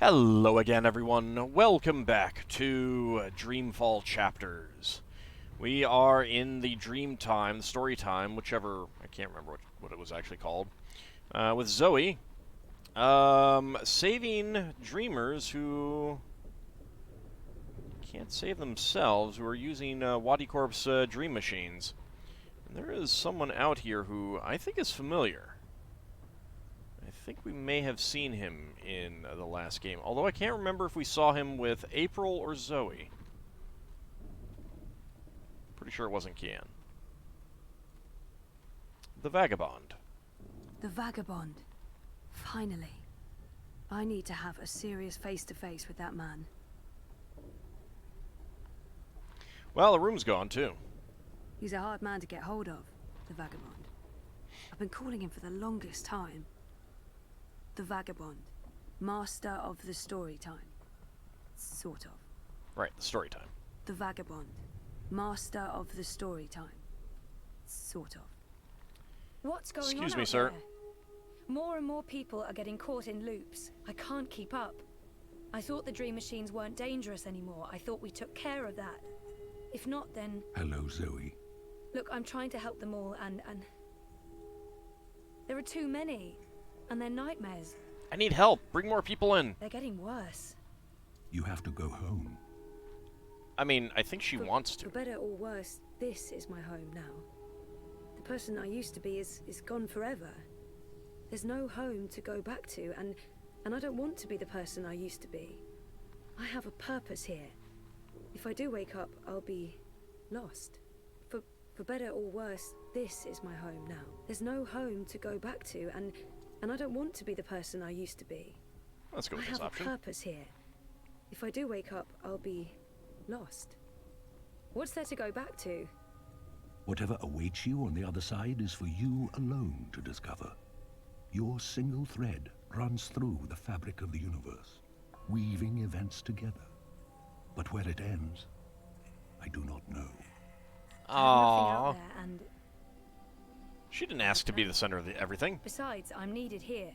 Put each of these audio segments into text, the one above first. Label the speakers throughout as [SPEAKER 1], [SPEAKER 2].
[SPEAKER 1] Hello again, everyone. Welcome back to Dreamfall Chapters. We are in the Dreamtime, the Storytime, whichever, I can't remember what it was actually called, with Zoe, saving dreamers who can't save themselves, who are using Wadi Corp's dream machines. And there is someone out here who I think is familiar. I think we may have seen him in the last game, although I can't remember if we saw him with April or Zoe. Pretty sure it wasn't Kian. The Vagabond.
[SPEAKER 2] The Vagabond. Finally. I need to have a serious face-to-face with that man.
[SPEAKER 1] Well, the room's gone, too.
[SPEAKER 2] He's a hard man to get hold of, the Vagabond. I've been calling him for the longest time. The Vagabond. Master of the Storytime. Sort of.
[SPEAKER 1] Right, the Storytime.
[SPEAKER 2] The Vagabond. Master of the Storytime. Sort of.
[SPEAKER 3] What's going on
[SPEAKER 1] Excuse me,
[SPEAKER 3] out
[SPEAKER 1] sir.
[SPEAKER 3] there? More and more people are getting caught in loops. I can't keep up. I thought the dream machines weren't dangerous anymore. I thought we took care of that. If not, then...
[SPEAKER 4] Hello, Zoe.
[SPEAKER 3] Look, I'm trying to help them all, and... There are too many. And they're nightmares.
[SPEAKER 1] I need help. Bring more people in.
[SPEAKER 3] They're getting worse.
[SPEAKER 4] You have to go home.
[SPEAKER 1] I mean, I think she wants to.
[SPEAKER 2] For better or worse, this is my home now. The person I used to be is gone forever. There's no home to go back to, and I don't want to be the person I used to be. I have a purpose here. If I do wake up, I'll be lost. For better or worse, this is my home now. There's no home to go back to, and I don't want to be the person I used to be.
[SPEAKER 1] Let's go with this
[SPEAKER 2] I have
[SPEAKER 1] option.
[SPEAKER 2] a purpose here. If I do wake up, I'll be lost. What's there to go back to?
[SPEAKER 4] Whatever awaits you on the other side is for you alone to discover. Your single thread runs through the fabric of the universe, weaving events together. But where it ends, I do not know.
[SPEAKER 3] I have nothing
[SPEAKER 1] Aww.
[SPEAKER 3] out there, and
[SPEAKER 1] She didn't ask to be the center of everything.
[SPEAKER 3] besides, I'm needed here.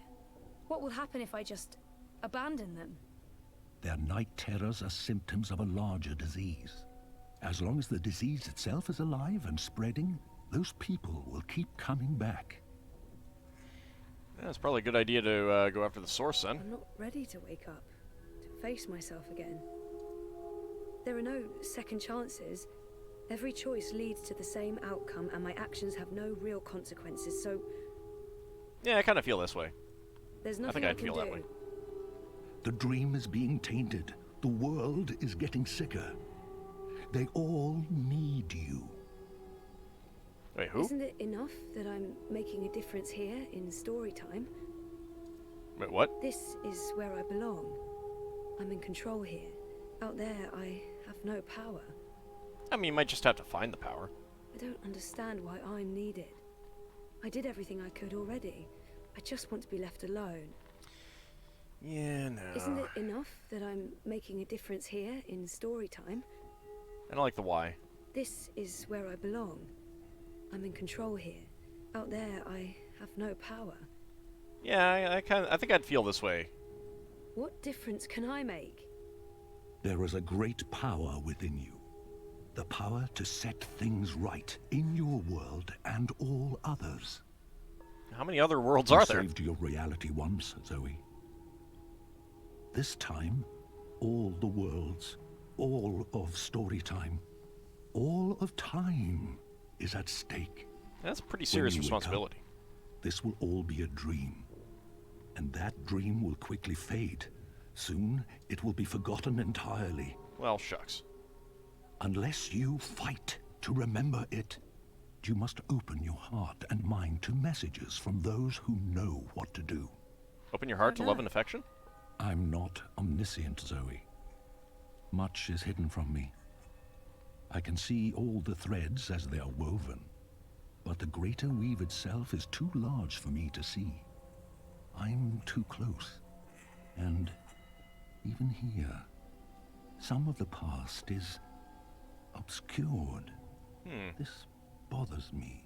[SPEAKER 3] What will happen if I just abandon them?
[SPEAKER 4] Their night terrors are symptoms of a larger disease. As long as the disease itself is alive and spreading, those people will keep coming back.
[SPEAKER 1] Yeah, it's probably a good idea to go after the source then.
[SPEAKER 2] I'm not ready to wake up, to face myself again. There are no second chances. Every choice leads to the same outcome, and my actions have no real consequences, so
[SPEAKER 1] Yeah, I kind of feel this way.
[SPEAKER 2] there's
[SPEAKER 1] I
[SPEAKER 2] nothing
[SPEAKER 1] think
[SPEAKER 2] I
[SPEAKER 1] I'd
[SPEAKER 2] can
[SPEAKER 1] feel
[SPEAKER 2] do.
[SPEAKER 1] that way.
[SPEAKER 4] The dream is being tainted. The world is getting sicker. They all need you.
[SPEAKER 1] Wait, who?
[SPEAKER 2] Isn't it enough that I'm making a difference here in Storytime?
[SPEAKER 1] Wait, what?
[SPEAKER 2] This is where I belong. I'm in control here. Out there, I have no power.
[SPEAKER 1] I mean, you might just have to find the power.
[SPEAKER 2] I don't understand why I'm needed. I did everything I could already. I just want to be left alone.
[SPEAKER 1] Yeah, no.
[SPEAKER 2] Isn't it enough that I'm making a difference here in Storytime?
[SPEAKER 1] I don't like the why.
[SPEAKER 2] This is where I belong. I'm in control here. Out there, I have no power.
[SPEAKER 1] Yeah, I think I'd feel this way.
[SPEAKER 2] What difference can I make?
[SPEAKER 4] There is a great power within you. The power to set things right in your world and all others.
[SPEAKER 1] How many other worlds
[SPEAKER 4] You
[SPEAKER 1] are there?
[SPEAKER 4] saved your reality once, Zoe. This time, all the worlds, all of Storytime, all of time is at stake.
[SPEAKER 1] That's a pretty serious
[SPEAKER 4] When you wake up,
[SPEAKER 1] responsibility.
[SPEAKER 4] This will all be a dream. And that dream will quickly fade. Soon, it will be forgotten entirely.
[SPEAKER 1] Well, shucks.
[SPEAKER 4] Unless you fight to remember it, you must open your heart and mind to messages from those who know what to do.
[SPEAKER 1] Open your heart to love and affection?
[SPEAKER 4] I'm not omniscient, Zoe. Much is hidden from me. I can see all the threads as they are woven, but the greater weave itself is too large for me to see. I'm too close, and even here, some of the past is obscured. This bothers me.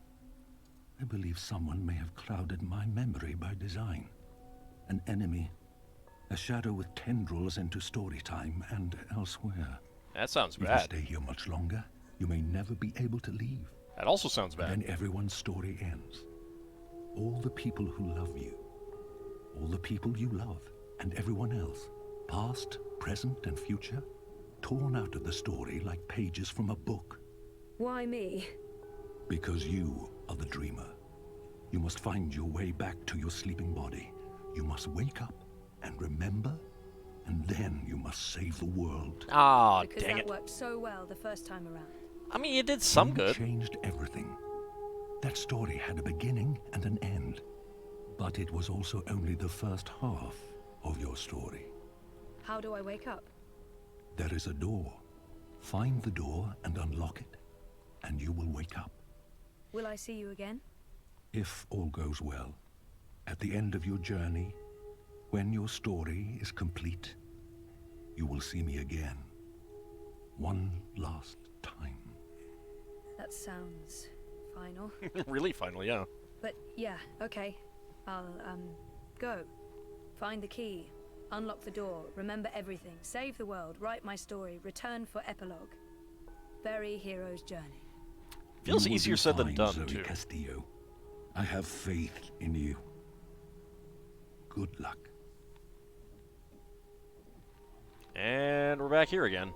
[SPEAKER 4] I believe someone may have clouded my memory by design. An enemy, A shadow with tendrils into Storytime and elsewhere.
[SPEAKER 1] That sounds
[SPEAKER 4] If you
[SPEAKER 1] bad.
[SPEAKER 4] stay here much longer, you may never be able to leave.
[SPEAKER 1] That also sounds bad.
[SPEAKER 4] Then everyone's story ends. All the people who love you, all the people you love, and everyone else, past, present, and future, torn out of the story like pages from a book.
[SPEAKER 2] Why me?
[SPEAKER 4] Because you are the dreamer. You must find your way back to your sleeping body. You must wake up and remember, and then you must save the world.
[SPEAKER 1] Ah,
[SPEAKER 3] Because
[SPEAKER 1] dang
[SPEAKER 3] that
[SPEAKER 1] it.
[SPEAKER 3] worked so well the first time around.
[SPEAKER 1] I mean, you did some
[SPEAKER 4] You
[SPEAKER 1] good.
[SPEAKER 4] changed everything. That story had a beginning and an end. But it was also only the first half of your story.
[SPEAKER 3] How do I wake up?
[SPEAKER 4] There is a door. Find the door and unlock it, and you will wake up.
[SPEAKER 3] Will I see you again?
[SPEAKER 4] If all goes well, at the end of your journey, when your story is complete, you will see me again. One last time.
[SPEAKER 3] That sounds final.
[SPEAKER 1] Really, finally, yeah.
[SPEAKER 3] But yeah, okay. I'll, go. Find the key. Unlock the door. Remember everything. Save the world. Write my story. Return for epilogue. Bury hero's journey.
[SPEAKER 1] Feels
[SPEAKER 4] You will
[SPEAKER 1] easier
[SPEAKER 4] be
[SPEAKER 1] said than
[SPEAKER 4] fine,
[SPEAKER 1] done,
[SPEAKER 4] Zoe
[SPEAKER 1] too.
[SPEAKER 4] Castillo. I have faith in you. Good luck.
[SPEAKER 1] And we're back here again.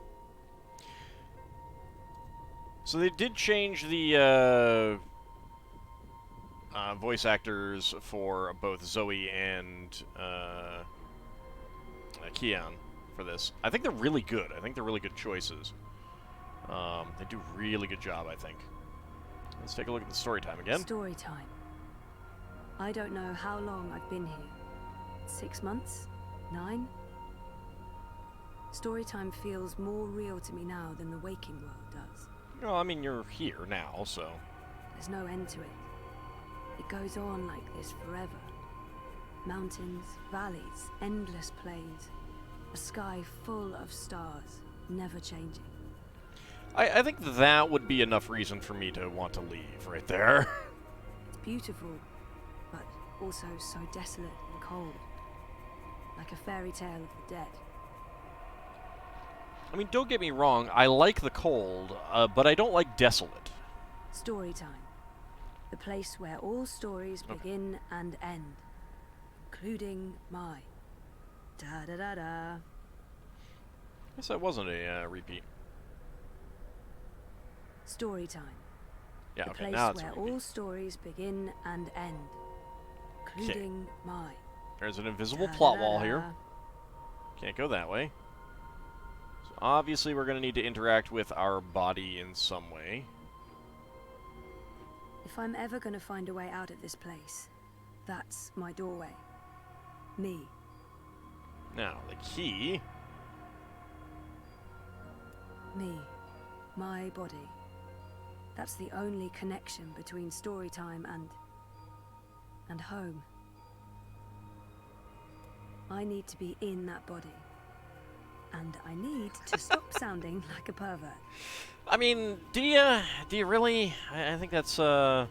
[SPEAKER 1] So they did change the voice actors for both Zoe and Keon for this. I think they're really good. I think they're really good choices. They do a really good job, I think. Let's take a look at the story time again.
[SPEAKER 2] Story time. I don't know how long I've been here. 6 months? 9? Storytime feels more real to me now than the waking world does.
[SPEAKER 1] Well, I mean, you're here now, so...
[SPEAKER 2] There's no end to it. It goes on like this forever. Mountains, valleys, endless plains. A sky full of stars, never changing.
[SPEAKER 1] I think that would be enough reason for me to want to leave right there.
[SPEAKER 2] It's beautiful, but also so desolate and cold. Like a fairy tale of the dead.
[SPEAKER 1] I mean, don't get me wrong, I like the cold, but I don't like desolate.
[SPEAKER 2] Storytime. The place where all stories begin and end. Including mine. Da-da-da-da.
[SPEAKER 1] Guess that wasn't a repeat.
[SPEAKER 2] Storytime.
[SPEAKER 1] Yeah,
[SPEAKER 2] The
[SPEAKER 1] okay,
[SPEAKER 2] place
[SPEAKER 1] now it's a
[SPEAKER 2] where
[SPEAKER 1] repeat.
[SPEAKER 2] all stories begin and end. Including mine.
[SPEAKER 1] There's an invisible plot wall here.
[SPEAKER 2] Da-da-da-da.
[SPEAKER 1] Can't go that way. So obviously we're going to need to interact with our body in some way.
[SPEAKER 2] If I'm ever gonna find a way out of this place, that's my doorway. Me.
[SPEAKER 1] Now, the key...
[SPEAKER 2] Me. My body. That's the only connection between Storytime and home. I need to be in that body. And I need to stop sounding like a pervert.
[SPEAKER 1] I mean, do you really? I think that's always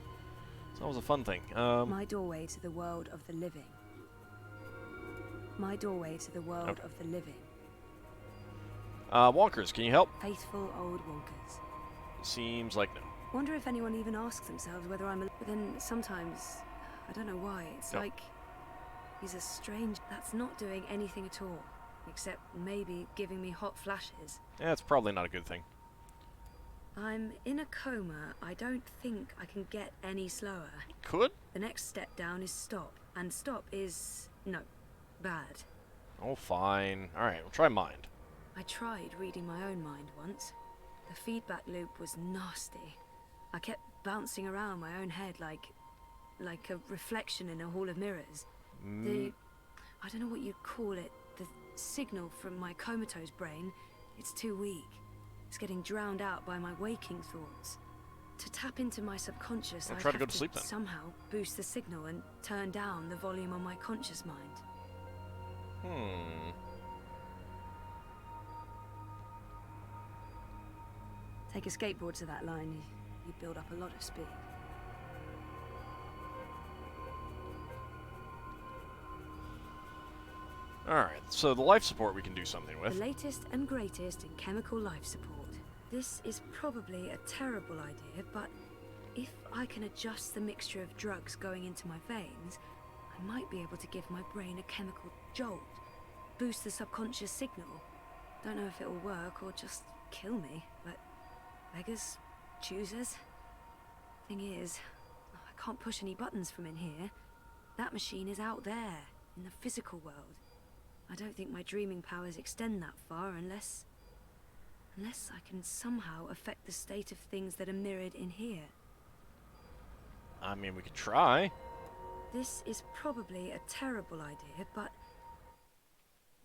[SPEAKER 1] a fun thing.
[SPEAKER 2] My doorway to the world of the living. My doorway to the world
[SPEAKER 1] Okay.
[SPEAKER 2] of the living.
[SPEAKER 1] Wonkers, can you help?
[SPEAKER 2] Faithful old wonkers.
[SPEAKER 1] Seems like no.
[SPEAKER 2] Wonder if anyone even asks themselves whether I'm a... But then sometimes, I don't know why, it's
[SPEAKER 1] No.
[SPEAKER 2] like he's a strange... That's not doing anything at all, except maybe giving me hot flashes.
[SPEAKER 1] That's probably not a good thing.
[SPEAKER 2] I'm in a coma. I don't think I can get any slower.
[SPEAKER 1] Could?
[SPEAKER 2] The next step down is stop, and stop is... no, bad.
[SPEAKER 1] Oh, fine. Alright, we'll try mind.
[SPEAKER 2] I tried reading my own mind once. The feedback loop was nasty. I kept bouncing around my own head like a reflection in a hall of mirrors. I don't know what you'd call it, the signal from my comatose brain, it's too weak. It's getting drowned out by my waking thoughts. To tap into my subconscious,
[SPEAKER 1] Well,
[SPEAKER 2] I
[SPEAKER 1] try to
[SPEAKER 2] have
[SPEAKER 1] go to sleep then.
[SPEAKER 2] somehow boost the signal and turn down the volume on my conscious mind. Take a skateboard to that line, you build up a lot of speed.
[SPEAKER 1] Alright, so the life support we can do something with.
[SPEAKER 2] The latest and greatest in chemical life support. This is probably a terrible idea, but if I can adjust the mixture of drugs going into my veins, I might be able to give my brain a chemical jolt, boost the subconscious signal. Don't know if it'll work or just kill me, but beggars, choosers. Thing is, I can't push any buttons from in here. That machine is out there, in the physical world. I don't think my dreaming powers extend that far unless I can somehow affect the state of things that are mirrored in here.
[SPEAKER 1] I mean, we could try.
[SPEAKER 2] This is probably a terrible idea, but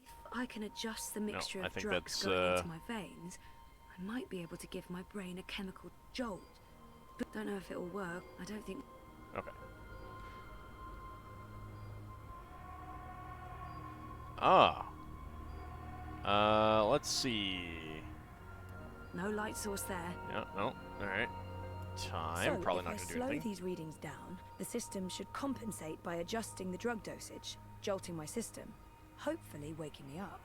[SPEAKER 2] if I can adjust the mixture of drugs going into my veins, I might be able to give my brain a chemical jolt. But don't know if it'll work. I don't think...
[SPEAKER 1] Okay. Ah. Let's see.
[SPEAKER 2] No light source there.
[SPEAKER 1] Yeah, no. Alright. Time.
[SPEAKER 3] So,
[SPEAKER 1] Probably
[SPEAKER 3] if
[SPEAKER 1] not
[SPEAKER 3] I
[SPEAKER 1] going to do
[SPEAKER 3] slow
[SPEAKER 1] anything.
[SPEAKER 3] these readings down, the system should compensate by adjusting the drug dosage, jolting my system, hopefully waking me up,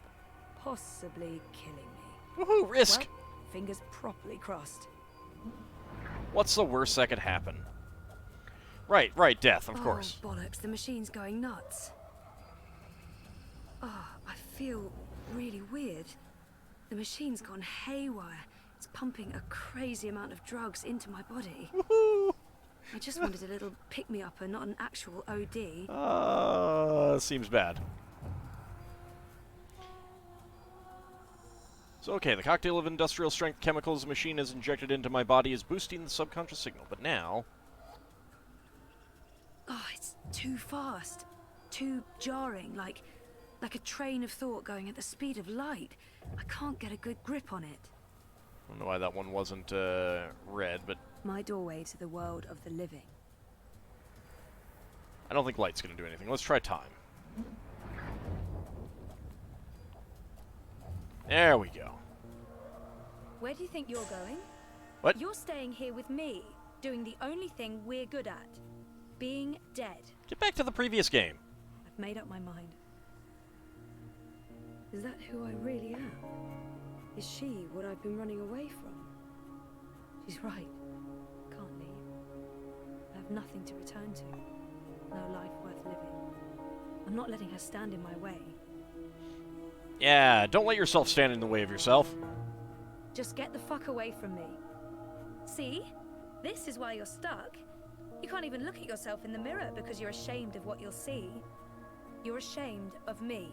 [SPEAKER 3] possibly killing me.
[SPEAKER 1] Woohoo! Risk!
[SPEAKER 3] Well, fingers properly crossed.
[SPEAKER 1] What's the worst that could happen? Right, death, of course.
[SPEAKER 2] Oh, bollocks, the machine's going nuts. Oh, I feel really weird. The machine's gone haywire. It's pumping a crazy amount of drugs into my body.
[SPEAKER 1] Woohoo!
[SPEAKER 2] I just wanted a little pick-me-upper, not an actual OD.
[SPEAKER 1] Seems bad. So, okay, the cocktail of industrial-strength chemicals the machine has injected into my body is boosting the subconscious signal, but now...
[SPEAKER 2] Oh, it's too fast. Too jarring, like a train of thought going at the speed of light. I can't get a good grip on it.
[SPEAKER 1] I don't know why that one wasn't, red, but...
[SPEAKER 2] My doorway to the world of the living.
[SPEAKER 1] I don't think light's gonna do anything. Let's try time. There we go.
[SPEAKER 3] Where do you think you're going?
[SPEAKER 1] What?
[SPEAKER 3] You're staying here with me, doing the only thing we're good at. Being dead.
[SPEAKER 1] Get back to the previous game.
[SPEAKER 3] I've made up my mind.
[SPEAKER 2] Is that who I really am? Is she what I've been running away from? She's right. Can't leave. I have nothing to return to. No life worth living. I'm not letting her stand in my way.
[SPEAKER 1] Yeah, don't let yourself stand in the way of yourself.
[SPEAKER 3] Just get the fuck away from me. See? This is why you're stuck. You can't even look at yourself in the mirror because you're ashamed of what you'll see. You're ashamed of me.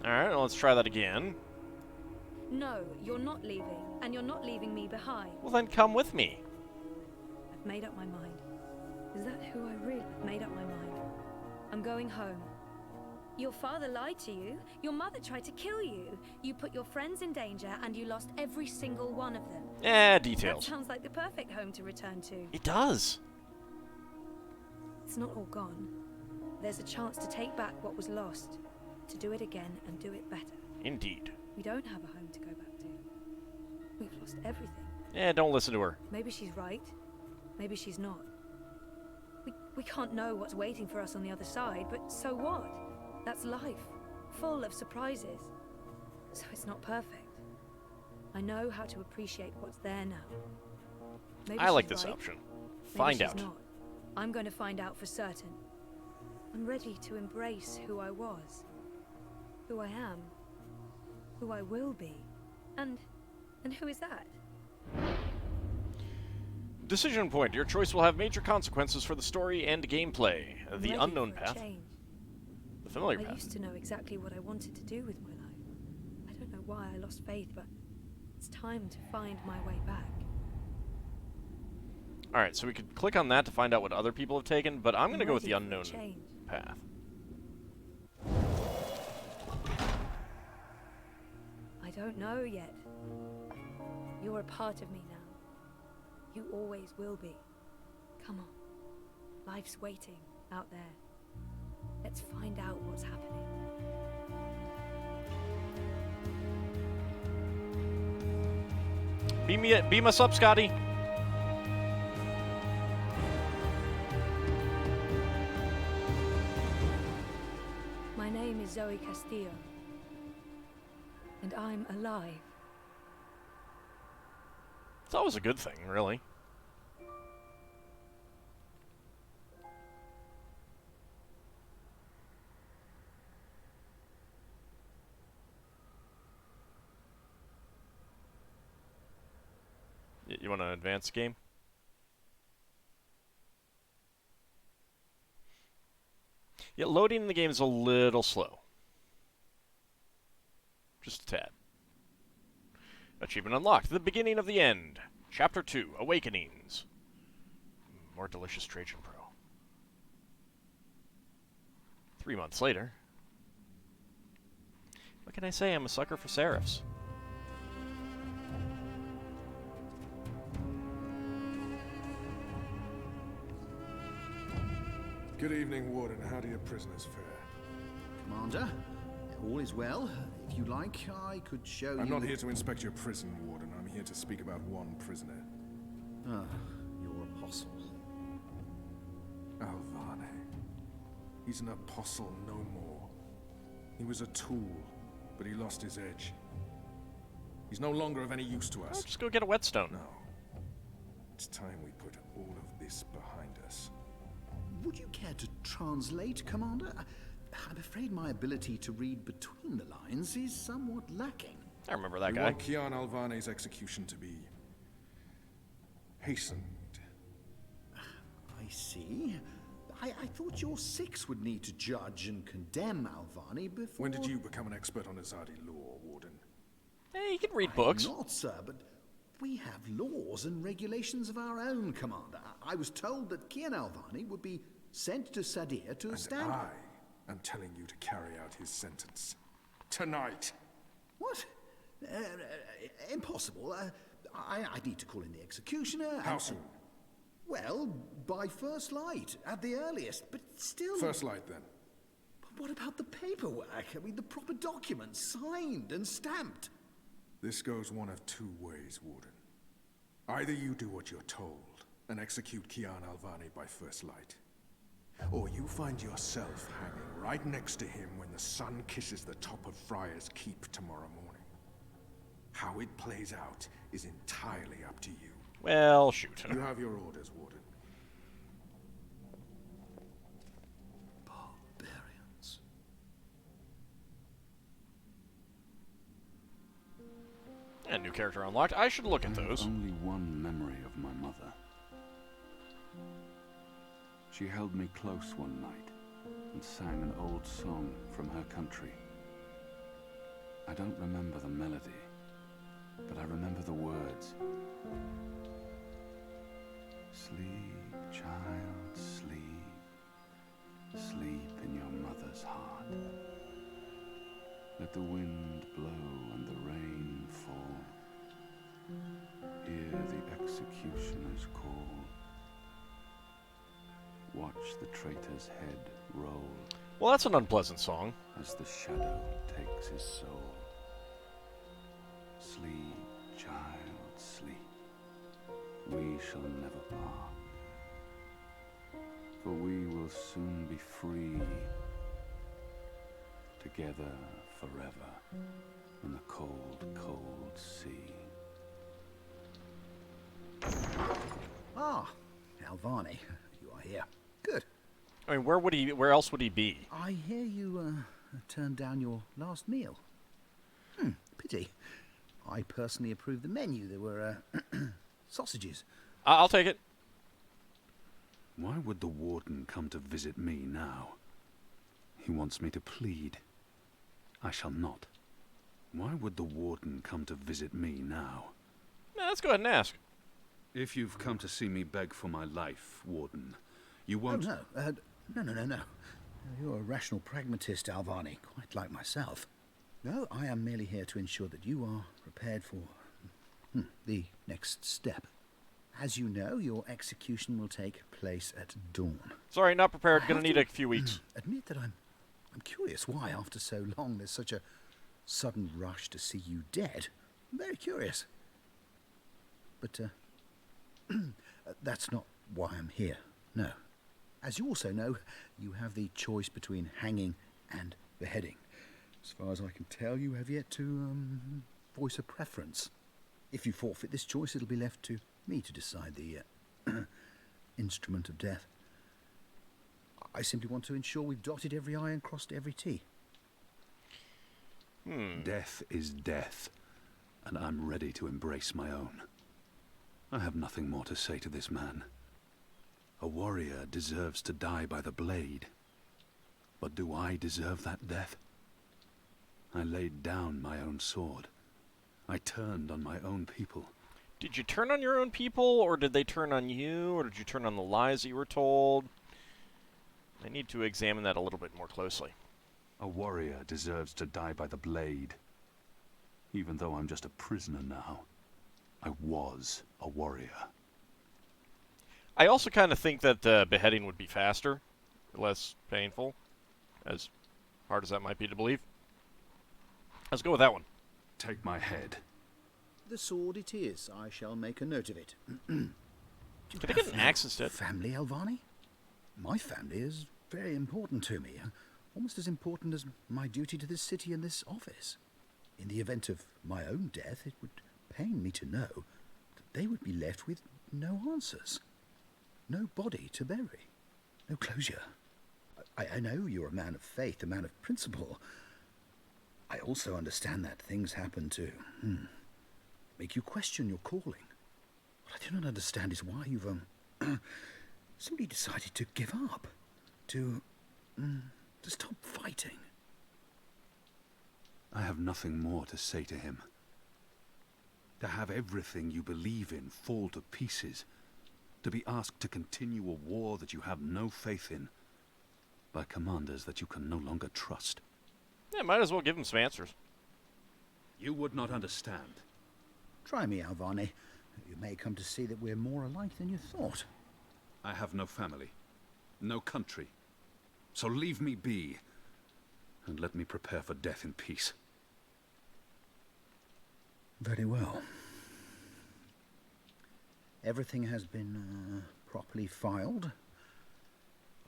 [SPEAKER 1] Alright, well, let's try that again.
[SPEAKER 3] No, you're not leaving, and you're not leaving me behind.
[SPEAKER 1] Well, then come with me.
[SPEAKER 3] I've made up my mind.
[SPEAKER 2] Is that who I really...
[SPEAKER 3] Made up my mind. I'm going home. Your father lied to you. Your mother tried to kill you. You put your friends in danger, and you lost every single one of them.
[SPEAKER 1] Eh, details.
[SPEAKER 3] That sounds like the perfect home to return to.
[SPEAKER 1] It does.
[SPEAKER 2] It's not all gone.
[SPEAKER 3] There's a chance to take back what was lost, to do it again and do it better.
[SPEAKER 1] Indeed.
[SPEAKER 3] We don't have a home to go back to. We've lost everything.
[SPEAKER 1] Eh, don't listen to her.
[SPEAKER 3] Maybe she's right. Maybe she's not. We can't know what's waiting for us on the other side, but so what? That's life, full of surprises. So it's not perfect. I know how to appreciate what's there now. Maybe
[SPEAKER 1] I like
[SPEAKER 3] she's
[SPEAKER 1] this
[SPEAKER 3] right.
[SPEAKER 1] option.
[SPEAKER 3] Maybe
[SPEAKER 1] Find
[SPEAKER 3] she's
[SPEAKER 1] out.
[SPEAKER 3] not. I'm going to find out for certain. I'm ready to embrace who I was, who I am, who I will be. And who is that?
[SPEAKER 1] Decision point. Your choice will have major consequences for the story and gameplay.
[SPEAKER 3] I'm
[SPEAKER 1] The
[SPEAKER 3] ready
[SPEAKER 1] unknown
[SPEAKER 3] for a
[SPEAKER 1] path.
[SPEAKER 3] change.
[SPEAKER 1] The familiar
[SPEAKER 3] I
[SPEAKER 1] path.
[SPEAKER 3] used to know exactly what I wanted to do with my life. I don't know why I lost faith, but it's time to find my way back.
[SPEAKER 1] Alright, so we could click on that to find out what other people have taken, but I'm going to go with the
[SPEAKER 3] ready for a
[SPEAKER 1] unknown
[SPEAKER 3] change.
[SPEAKER 1] path.
[SPEAKER 3] I don't know yet. You're a part of me now. You always will be. Come on. Life's waiting out there. Let's find out what's happening.
[SPEAKER 1] Beam us up, Scotty.
[SPEAKER 3] Zoe Castillo. And I'm alive.
[SPEAKER 1] It's always a good thing, really. You want to advance the game? Yeah, loading in the game is a little slow. Just a tad. Achievement unlocked. The beginning of the end. Chapter 2, Awakenings. More delicious Trajan Pro. 3 months later. What can I say? I'm a sucker for serifs.
[SPEAKER 5] Good evening, Warden. How do your prisoners fare?
[SPEAKER 6] Commander, all is well. If you like, I could show you...
[SPEAKER 5] I'm not here to inspect your prison, Warden. I'm here to speak about one prisoner.
[SPEAKER 6] Ah, your apostle.
[SPEAKER 5] Alvane. He's an apostle no more. He was a tool, but he lost his edge. He's no longer of any use to us.
[SPEAKER 1] Just go get a whetstone.
[SPEAKER 5] No. It's time we put all of this behind us.
[SPEAKER 6] Would you care to translate, Commander? I'm afraid my ability to read between the lines is somewhat lacking.
[SPEAKER 1] I remember that
[SPEAKER 5] We
[SPEAKER 1] guy.
[SPEAKER 5] want Kian Alvane's execution to be hastened.
[SPEAKER 6] I see. I thought your six would need to judge and condemn Alvane before...
[SPEAKER 5] When did you become an expert on Azadi law, Warden?
[SPEAKER 1] Hey, you can read books.
[SPEAKER 6] I'm not, sir, but we have laws and regulations of our own, Commander. I was told that Kian Alvane would be sent to Sadir to stand...
[SPEAKER 5] I am telling you to carry out his sentence. Tonight!
[SPEAKER 6] What? Impossible. I need to call in the executioner.
[SPEAKER 5] How soon?
[SPEAKER 6] Well, by first light, at the earliest, but still...
[SPEAKER 5] First light, then.
[SPEAKER 6] But what about the paperwork? I mean, the proper documents, signed and stamped.
[SPEAKER 5] This goes one of two ways, Warden. Either you do what you're told and execute Kian Alvane by first light, or you find yourself hanging right next to him when the sun kisses the top of Friar's Keep tomorrow morning. How it plays out is entirely up to you.
[SPEAKER 1] Well, shoot.
[SPEAKER 5] You have your orders, Warden.
[SPEAKER 6] Barbarians.
[SPEAKER 1] And new character unlocked. I should look at
[SPEAKER 4] I have
[SPEAKER 1] those.
[SPEAKER 4] only one memory of my mother. She held me close one night and sang an old song from her country. I don't remember the melody, but I remember the words. Sleep, child, sleep. Sleep in your mother's heart. Let the wind blow and the rain fall. Hear the executioner's call. Watch the traitor's head roll
[SPEAKER 1] Well, that's an unpleasant song.
[SPEAKER 4] as the shadow takes his soul. Sleep, child, sleep. We shall never part, for we will soon be free, together forever in the cold, cold sea.
[SPEAKER 6] Ah, Alvane, you are here. Good.
[SPEAKER 1] I mean, where else would he be?
[SPEAKER 6] I hear you turned down your last meal. Pity. I personally approved the menu. There were sausages.
[SPEAKER 1] I'll take it.
[SPEAKER 4] Why would the warden come to visit me now? He wants me to plead. I shall not. Why would the warden come to visit me now?
[SPEAKER 1] Yeah, let's go ahead and ask.
[SPEAKER 4] If you've come to see me beg for my life, warden, you won't...
[SPEAKER 6] Oh, no. You're a rational pragmatist, Alvane, quite like myself. No, I am merely here to ensure that you are prepared for the next step. As you know, your execution will take place at dawn.
[SPEAKER 1] Sorry, not prepared.
[SPEAKER 6] I
[SPEAKER 1] Gonna
[SPEAKER 6] have
[SPEAKER 1] need
[SPEAKER 6] to
[SPEAKER 1] a few weeks.
[SPEAKER 6] Admit that I'm curious why, after so long, there's such a sudden rush to see you dead. I'm very curious. But that's not why I'm here. No. As you also know, you have the choice between hanging and beheading. As far as I can tell, you have yet to voice a preference. If you forfeit this choice, it'll be left to me to decide the instrument of death. I simply want to ensure we've dotted every I and crossed every T.
[SPEAKER 7] Death is death, and I'm ready to embrace my own. I have nothing more to say to this man. A warrior deserves to die by the blade. But do I deserve that death? I laid down my own sword. I turned on my own people.
[SPEAKER 1] Did you turn on your own people, or did they turn on you, or did you turn on the lies that you were told? I need to examine that a little bit more closely.
[SPEAKER 7] A warrior deserves to die by the blade. Even though I'm just a prisoner now, I was a warrior.
[SPEAKER 1] I also kind of think that beheading would be faster, less painful, as hard as that might be to believe. Let's go with that one.
[SPEAKER 7] Take my head.
[SPEAKER 6] The sword it is. I shall make a note of it.
[SPEAKER 1] Can I get an axe instead?
[SPEAKER 6] Family, Alvani? My family is very important to me. Almost as important as my duty to this city and this office. In the event of my own death, it would pain me to know that they would be left with no answers. No body to bury. No closure. I know you're a man of faith, a man of principle. I also understand that things happen to make you question your calling. What I do not understand is why you've simply decided to give up, to stop fighting.
[SPEAKER 7] I have nothing more to say to him. To have everything you believe in fall to pieces. To be asked to continue a war that you have no faith in. By commanders that you can no longer trust.
[SPEAKER 1] Yeah, might as well give him some answers.
[SPEAKER 7] You would not understand.
[SPEAKER 6] Try me, Alvani. You may come to see that we're more alike than you thought.
[SPEAKER 7] I have no family. No country. So leave me be. And let me prepare for death in peace.
[SPEAKER 6] Very well. Everything has been properly filed.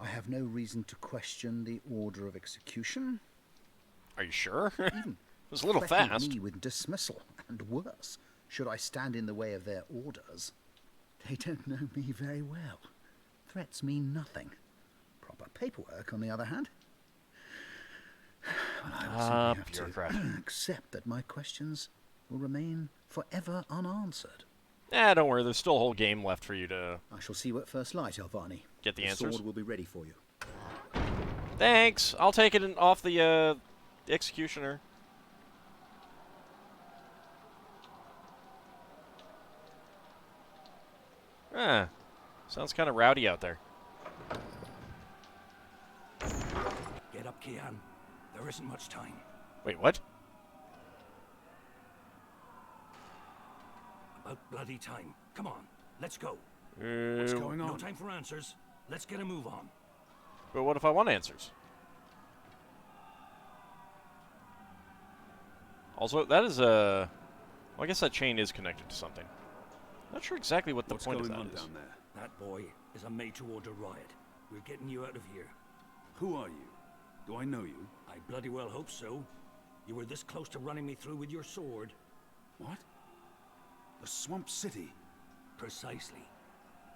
[SPEAKER 6] I have no reason to question the order of execution.
[SPEAKER 1] Are you sure? It
[SPEAKER 6] Even
[SPEAKER 1] was a little
[SPEAKER 6] threaten
[SPEAKER 1] fast.
[SPEAKER 6] me with dismissal, and worse, should I stand in the way of their orders. They don't know me very well. Threats mean nothing. Proper paperwork, on the other hand. Well, I will simply
[SPEAKER 1] bureaucrat.
[SPEAKER 6] have to accept that my questions will remain forever unanswered.
[SPEAKER 1] Don't worry, there's still a whole game left for you to
[SPEAKER 6] I shall see you at first light, Alvani.
[SPEAKER 1] get the answers.
[SPEAKER 6] sword will be ready for you.
[SPEAKER 1] Thanks. I'll take it off the executioner. Sounds kind of rowdy out there.
[SPEAKER 8] Get up, Kian. There isn't much time.
[SPEAKER 1] Wait, what?
[SPEAKER 8] About bloody time. Come on, let's go.
[SPEAKER 7] What's going
[SPEAKER 8] No
[SPEAKER 7] on?
[SPEAKER 8] time for answers. Let's get a move on.
[SPEAKER 1] But what if I want answers? Also, that is a... Well, I guess that chain is connected to something. Not sure exactly what the
[SPEAKER 7] What's
[SPEAKER 1] point
[SPEAKER 7] going
[SPEAKER 1] of
[SPEAKER 7] on
[SPEAKER 1] that is.
[SPEAKER 7] down there?
[SPEAKER 8] That boy is a made-to-order riot. We're getting you out of here.
[SPEAKER 7] Who are you? Do I know you?
[SPEAKER 8] I bloody well hope so. You were this close to running me through with your sword.
[SPEAKER 7] What? The Swamp City?
[SPEAKER 8] Precisely.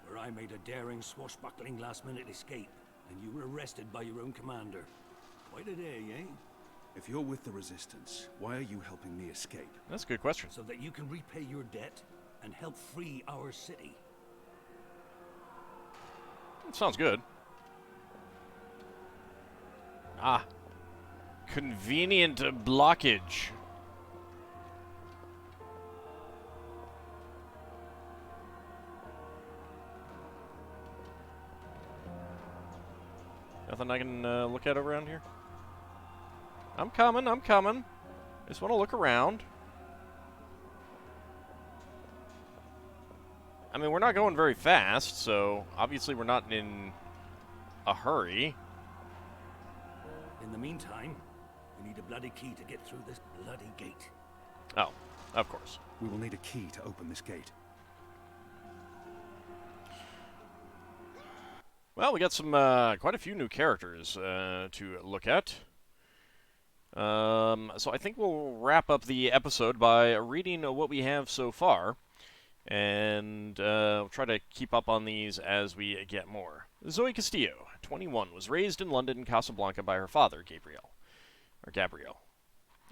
[SPEAKER 8] Where I made a daring, swashbuckling last-minute escape, and you were arrested by your own commander. Quite a day, eh?
[SPEAKER 7] If you're with the Resistance, why are you helping me escape?
[SPEAKER 1] That's a good question.
[SPEAKER 8] So that you can repay your debt and help free our city.
[SPEAKER 1] It sounds good. Convenient blockage. Nothing I can look at around here? I'm coming, I'm coming. Just want to look around. I mean, we're not going very fast, so obviously we're not in a hurry.
[SPEAKER 8] In the meantime, we need a bloody key to get through this bloody gate.
[SPEAKER 1] Oh, of course.
[SPEAKER 7] We will need a key to open this gate. Well,
[SPEAKER 1] we got some quite a few new characters to look at. So I think we'll wrap up the episode by reading what we have so far, and we'll try to keep up on these as we get more. Zoe Castillo, 21, was raised in London and Casablanca by her father, Gabriel.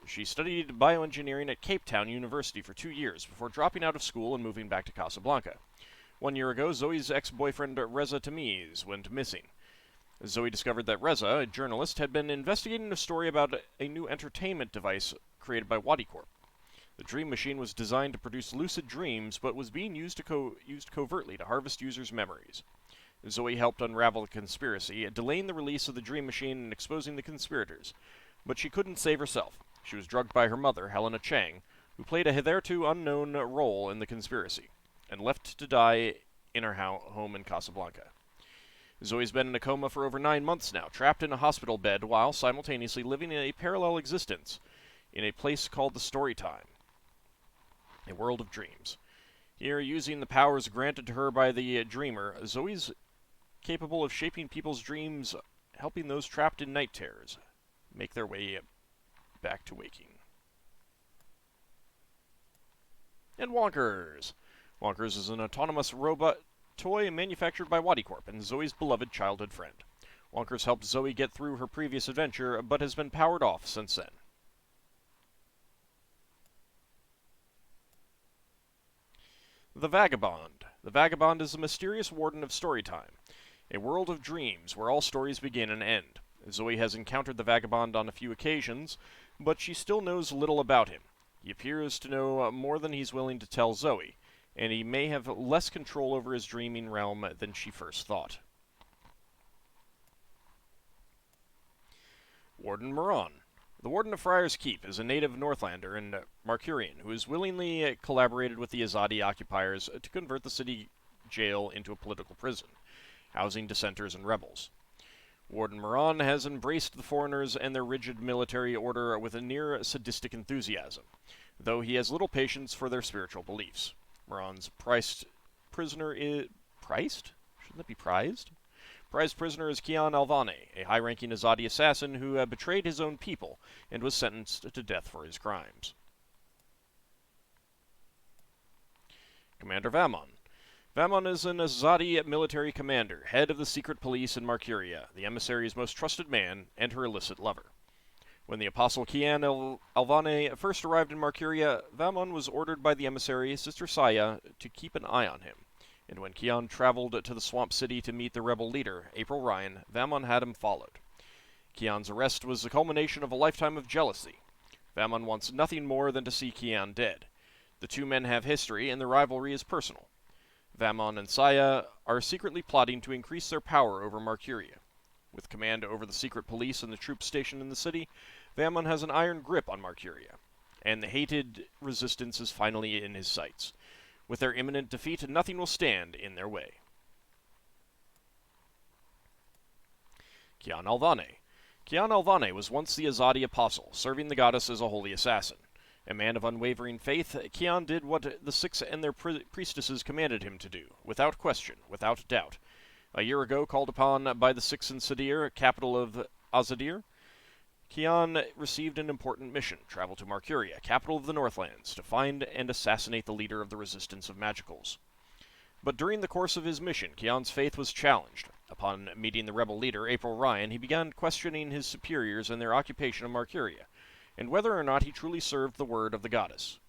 [SPEAKER 1] She studied bioengineering at Cape Town University for 2 years before dropping out of school and moving back to Casablanca. 1 year ago, Zoe's ex-boyfriend Reza Tamiz went missing. Zoe discovered that Reza, a journalist, had been investigating a story about a new entertainment device created by Wadicorp. The Dream Machine was designed to produce lucid dreams, but was being used covertly to harvest users' memories. Zoe helped unravel the conspiracy, delaying the release of the Dream Machine and exposing the conspirators. But she couldn't save herself. She was drugged by her mother, Helena Chang, who played a hitherto unknown role in the conspiracy, and left to die in her home in Casablanca. Zoe's been in a coma for over 9 months now, trapped in a hospital bed while simultaneously living in a parallel existence in a place called the Storytime, a world of dreams. Here, using the powers granted to her by the Dreamer, Zoe's capable of shaping people's dreams, helping those trapped in night terrors make their way back to waking. And Wonkers. Wonkers is an autonomous robot toy manufactured by Wadicorp and Zoe's beloved childhood friend. Wonkers helped Zoe get through her previous adventure, but has been powered off since then. The Vagabond. The Vagabond is a mysterious warden of Storytime, a world of dreams where all stories begin and end. Zoe has encountered the Vagabond on a few occasions, but she still knows little about him. He appears to know more than he's willing to tell Zoe, and he may have less control over his dreaming realm than she first thought. Warden Moran. The Warden of Friar's Keep is a native Northlander and Markurian who has willingly collaborated with the Azadi occupiers to convert the city jail into a political prison, housing dissenters and rebels. Warden Moran has embraced the foreigners and their rigid military order with a near sadistic enthusiasm, though he has little patience for their spiritual beliefs. Moran's prized prisoner is... Priced? Shouldn't that be prized? Prized prisoner is Kian Alvane, a high-ranking Azadi assassin who betrayed his own people and was sentenced to death for his crimes. Commander Vaamon. Vaamon is an Azadi military commander, head of the secret police in Marcuria, the emissary's most trusted man, and her illicit lover. When the apostle Kian Alvane first arrived in Marcuria, Vaamon was ordered by the emissary, Sister Saya, to keep an eye on him. And when Kian traveled to the swamp city to meet the rebel leader, April Ryan, Vaamon had him followed. Kian's arrest was the culmination of a lifetime of jealousy. Vaamon wants nothing more than to see Kian dead. The two men have history, and the rivalry is personal. Vaamon and Saya are secretly plotting to increase their power over Marcuria. With command over the secret police and the troops stationed in the city, Vaamon has an iron grip on Marcuria, and the hated resistance is finally in his sights. With their imminent defeat, nothing will stand in their way. Kian Alvane. Kian Alvane was once the Azadi apostle, serving the goddess as a holy assassin. A man of unwavering faith, Kian did what the Six and their priestesses commanded him to do, without question, without doubt. A year ago, called upon by the Six in Sadir, capital of Azadir, Kian received an important mission, travel to Marcuria, capital of the Northlands, to find and assassinate the leader of the resistance of Magicals. But during the course of his mission, Kian's faith was challenged. Upon meeting the rebel leader, April Ryan, he began questioning his superiors and their occupation of Marcuria, and whether or not he truly served the word of the goddess.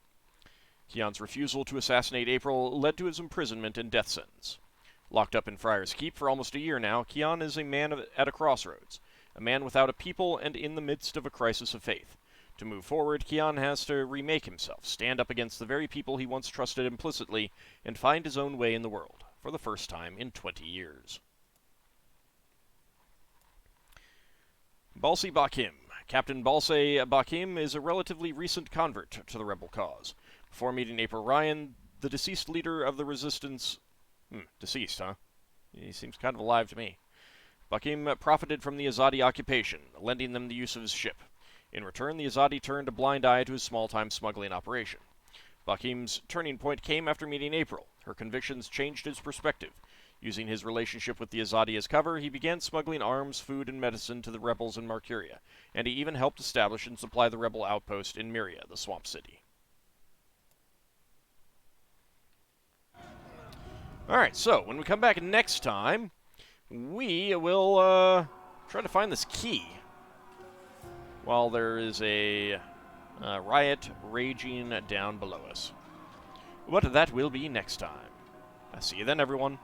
[SPEAKER 1] Kian's refusal to assassinate April led to his imprisonment and death sentence. Locked up in Friar's Keep for almost a year now, Kian is a man at a crossroads, a man without a people and in the midst of a crisis of faith. To move forward, Kian has to remake himself, stand up against the very people he once trusted implicitly, and find his own way in the world, for the first time in 20 years. Balsi Bakim. Captain Balse Bakim is a relatively recent convert to the rebel cause. Before meeting April Ryan, the deceased leader of the resistance... deceased, huh? He seems kind of alive to me. Bakim profited from the Azadi occupation, lending them the use of his ship. In return, the Azadi turned a blind eye to his small-time smuggling operation. Bakim's turning point came after meeting April. Her convictions changed his perspective. Using his relationship with the Azadi as cover, he began smuggling arms, food, and medicine to the rebels in Marcuria, and he even helped establish and supply the rebel outpost in Myria, the swamp city. Alright, so when we come back next time, we will try to find this key while there is a riot raging down below us. But that will be next time. See you then, everyone.